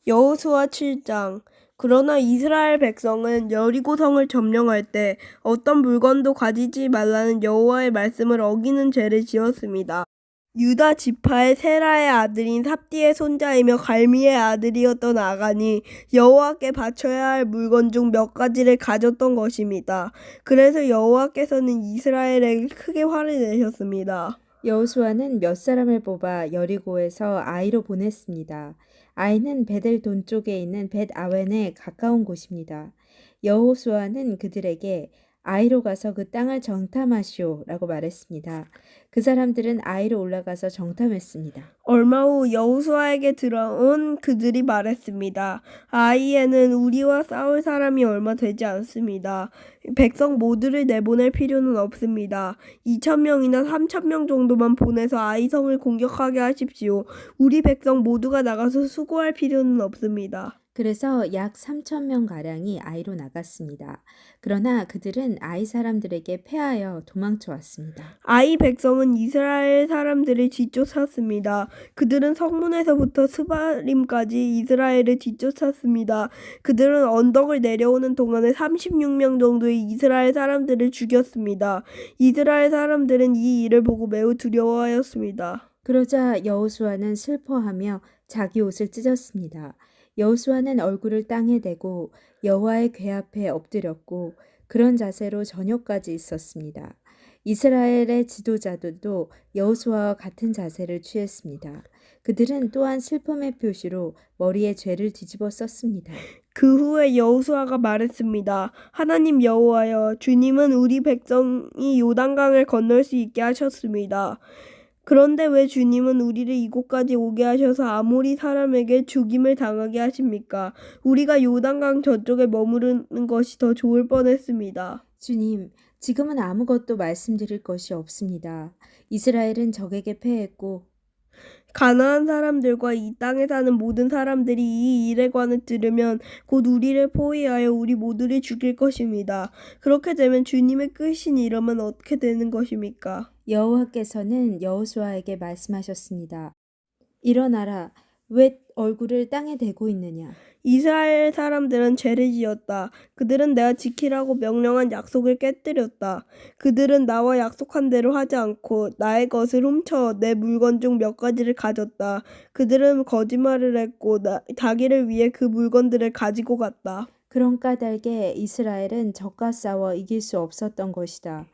여호수아 7장. 그러나 이스라엘 백성은 여리고성을 점령할 때 어떤 물건도 가지지 말라는 여호와의 말씀을 어기는 죄를 지었습니다. 유다 지파의 세라의 아들인 삽디의 손자이며 갈미의 아들이었던 아간이 여호와께 바쳐야 할 물건 중 몇 가지를 가졌던 것입니다. 그래서 여호와께서는 이스라엘에게 크게 화를 내셨습니다. 여호수아는 몇 사람을 뽑아 여리고에서 아이로 보냈습니다. 아이는 벳엘 동쪽에 있는 벳 아웬에 가까운 곳입니다. 여호수아는 그들에게 아이로 가서 그 땅을 정탐하시오라고 말했습니다. 그 사람들은 아이로 올라가서 정탐했습니다. 얼마 후 여호수아에게 들어온 그들이 말했습니다. 아이에는 우리와 싸울 사람이 얼마 되지 않습니다. 백성 모두를 내보낼 필요는 없습니다. 2,000명이나 3,000명 정도만 보내서 아이성을 공격하게 하십시오. 우리 백성 모두가 나가서 수고할 필요는 없습니다. 그래서 약 3,000명 가량이 아이로 나갔습니다. 그러나 그들은 아이 사람들에게 패하여 도망쳐 왔습니다. 아이 백성은 이스라엘 사람들을 뒤쫓았습니다. 그들은 성문에서부터 스바림까지 이스라엘을 뒤쫓았습니다. 그들은 언덕을 내려오는 동안에 36명 정도의 이스라엘 사람들을 죽였습니다. 이스라엘 사람들은 이 일을 보고 매우 두려워하였습니다. 그러자 여호수아는 슬퍼하며 자기 옷을 찢었습니다. 여호수아는 얼굴을 땅에 대고 여호와의 궤 앞에 엎드렸고 그런 자세로 저녁까지 있었습니다. 이스라엘의 지도자들도 여호수아와 같은 자세를 취했습니다. 그들은 또한 슬픔의 표시로 머리에 죄를 뒤집어 썼습니다. 그 후에 여호수아가 말했습니다. 하나님 여호와여, 주님은 우리 백성이 요단강을 건널 수 있게 하셨습니다. 그런데 왜 주님은 우리를 이곳까지 오게 하셔서 아모리 사람에게 죽임을 당하게 하십니까? 우리가 요단강 저쪽에 머무르는 것이 더 좋을 뻔했습니다. 주님, 지금은 아무것도 말씀드릴 것이 없습니다. 이스라엘은 적에게 패했고 가나안 사람들과 이 땅에 사는 모든 사람들이 이 일에 관해 들으면 곧 우리를 포위하여 우리 모두를 죽일 것입니다. 그렇게 되면 주님의 끄신 이름은 어떻게 되는 것입니까? 여호와께서는 여호수아에게 말씀하셨습니다. 일어나라. 왜 얼굴을 땅에 대고 있느냐? 이스라엘 사람들은 죄를 지었다. 그들은 내가 지키라고 명령한 약속을 깨뜨렸다. 그들은 나와 약속한 대로 하지 않고 나의 것을 훔쳐 내 물건 중 몇 가지를 가졌다. 그들은 거짓말을 했고 자기를 위해 그 물건들을 가지고 갔다. 그런 까닭에 이스라엘은 적과 싸워 이길 수 없었던 것이다.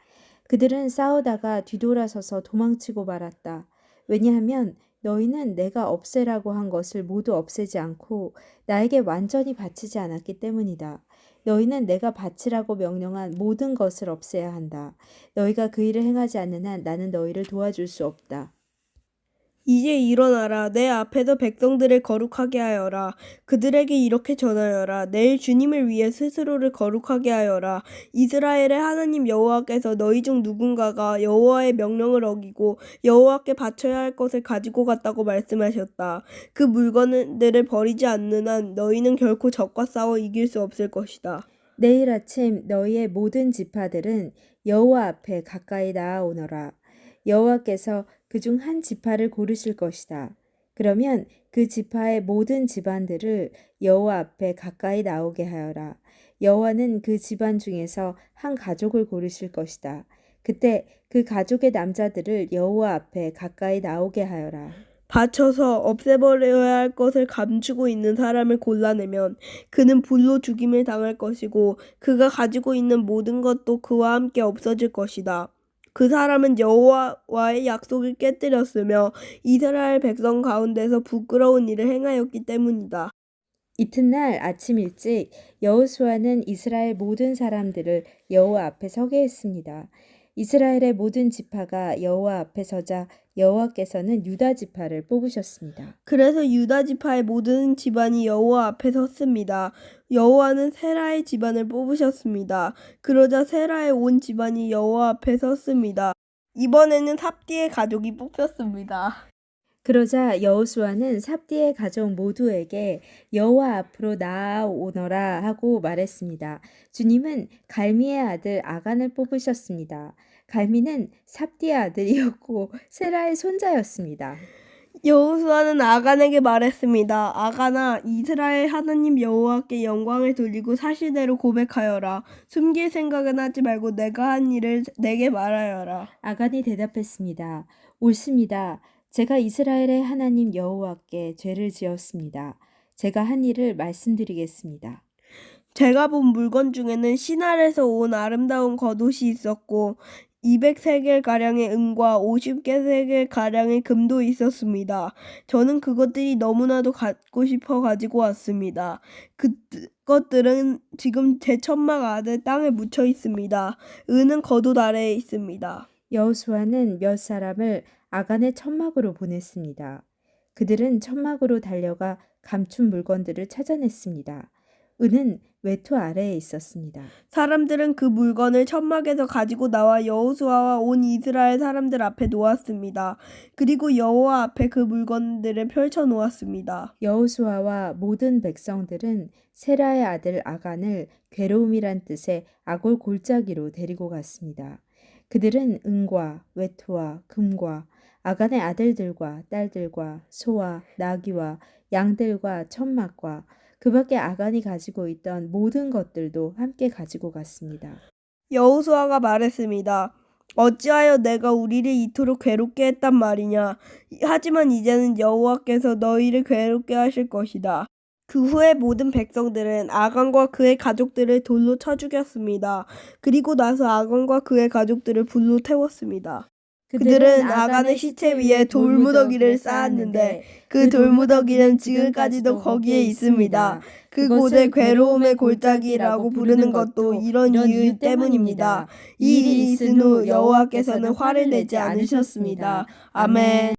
그들은 싸우다가 뒤돌아서서 도망치고 말았다. 왜냐하면 너희는 내가 없애라고 한 것을 모두 없애지 않고 나에게 완전히 바치지 않았기 때문이다. 너희는 내가 바치라고 명령한 모든 것을 없애야 한다. 너희가 그 일을 행하지 않는 한 나는 너희를 도와줄 수 없다. 이제 일어나라. 내 앞에서 백성들을 거룩하게 하여라. 그들에게 이렇게 전하여라. 내일 주님을 위해 스스로를 거룩하게 하여라. 이스라엘의 하나님 여호와께서 너희 중 누군가가 여호와의 명령을 어기고 여호와께 바쳐야 할 것을 가지고 갔다고 말씀하셨다. 그 물건들을 버리지 않는 한 너희는 결코 적과 싸워 이길 수 없을 것이다. 내일 아침 너희의 모든 지파들은 여호와 앞에 가까이 나아오너라. 여호와께서 그중 한 지파를 고르실 것이다. 그러면 그 지파의 모든 집안들을 여호와 앞에 가까이 나오게 하여라. 여호와는 그 집안 중에서 한 가족을 고르실 것이다. 그때 그 가족의 남자들을 여호와 앞에 가까이 나오게 하여라. 바쳐서 없애버려야 할 것을 감추고 있는 사람을 골라내면 그는 불로 죽임을 당할 것이고 그가 가지고 있는 모든 것도 그와 함께 없어질 것이다. 그 사람은 여호와와의 약속을 깨뜨렸으며 이스라엘 백성 가운데서 부끄러운 일을 행하였기 때문이다. 이튿날 아침 일찍 여호수아는 이스라엘 모든 사람들을 여호와 앞에 서게 했습니다. 이스라엘의 모든 지파가 여호와 앞에 서자 여호와께서는 유다 지파를 뽑으셨습니다. 그래서 유다 지파의 모든 집안이 여호와 앞에 섰습니다. 여호와는 세라의 집안을 뽑으셨습니다. 그러자 세라의 온 집안이 여호와 앞에 섰습니다. 이번에는 삽디의 가족이 뽑혔습니다. 그러자 여호수아는 삽디의 가족 모두에게 여호와 앞으로 나아오너라 하고 말했습니다. 주님은 갈미의 아들 아간을 뽑으셨습니다. 갈미는 삽디의 아들이었고 세라의 손자였습니다. 여호수아는 아간에게 말했습니다. 아간아, 이스라엘 하나님 여호와께 영광을 돌리고 사실대로 고백하여라. 숨길 생각은 하지 말고 내가 한 일을 내게 말하여라. 아간이 대답했습니다. 옳습니다. 제가 이스라엘의 하나님 여호와께 죄를 지었습니다. 제가 한 일을 말씀드리겠습니다. 제가 본 물건 중에는 시날에서 온 아름다운 겉옷이 있었고 200세겔가량의 은과 50개세겔가량의 금도 있었습니다. 저는 그것들이 너무나도 갖고 싶어 가지고 왔습니다. 그것들은 지금 제 천막 아래 땅에 묻혀 있습니다. 은은 겉옷 아래에 있습니다. 여호수아는 몇 사람을 아간의 천막으로 보냈습니다. 그들은 천막으로 달려가 감춘 물건들을 찾아냈습니다. 은은 외투 아래에 있었습니다. 사람들은 그 물건을 천막에서 가지고 나와 여호수아와 온 이스라엘 사람들 앞에 놓았습니다. 그리고 여호와 앞에 그 물건들을 펼쳐 놓았습니다. 여호수아와 모든 백성들은 세라의 아들 아간을 괴로움이란 뜻의 아골 골짜기로 데리고 갔습니다. 그들은 은과 외투와 금과 아간의 아들들과 딸들과 소와 나귀와 양들과 천막과 그 밖에 아간이 가지고 있던 모든 것들도 함께 가지고 갔습니다. 여호수아가 말했습니다. 어찌하여 내가 우리를 이토록 괴롭게 했단 말이냐. 하지만 이제는 여호와께서 너희를 괴롭게 하실 것이다. 그 후에 모든 백성들은 아간과 그의 가족들을 돌로 쳐 죽였습니다. 그리고 나서 아간과 그의 가족들을 불로 태웠습니다. 그들은 아간의 시체 위에 돌무더기를 쌓았는데 그 돌무더기는 지금까지도 거기에 있습니다. 그곳을 괴로움의 골짜기라고 부르는 것도 이런 이유 때문입니다. 이 일이 있은 후 여호와께서는 화를 내지 않으셨습니다. 아멘.